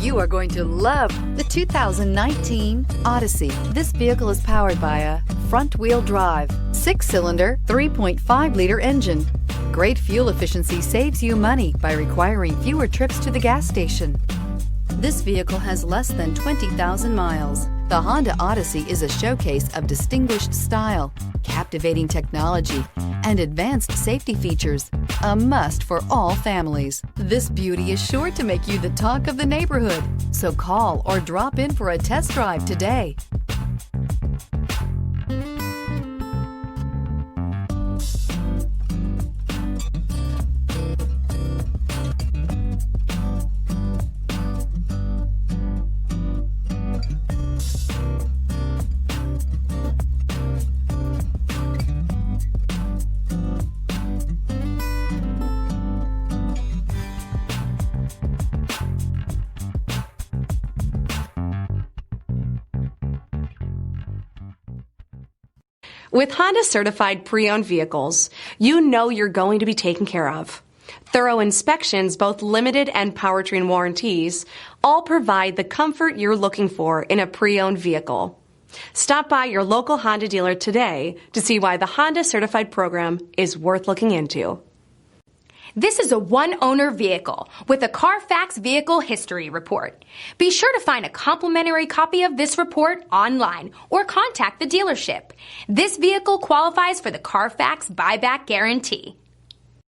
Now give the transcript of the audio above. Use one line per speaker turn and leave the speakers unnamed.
You are going to love the 2019 Odyssey. This vehicle is powered by a front-wheel drive, 6-cylinder, 3.5-liter engine. Great fuel efficiency saves you money by requiring fewer trips to the gas station. This vehicle has less than 20,000 miles. The Honda Odyssey is a showcase of distinguished style, captivating technology, and advanced safety features. A must for all families. This beauty is sure to make you the talk of the neighborhood. So call or drop in for a test drive today.
With Honda certified pre-owned vehicles, you know you're going to be taken care of. Thorough inspections, both limited and powertrain warranties, all provide the comfort you're looking for in a pre-owned vehicle. Stop by your local Honda dealer today to see why the Honda certified program is worth looking into.
This is a one-owner vehicle with a CARFAX Vehicle History Report. Be sure to find a complimentary copy of this report online or contact the dealership. This vehicle qualifies for the CARFAX Buyback Guarantee.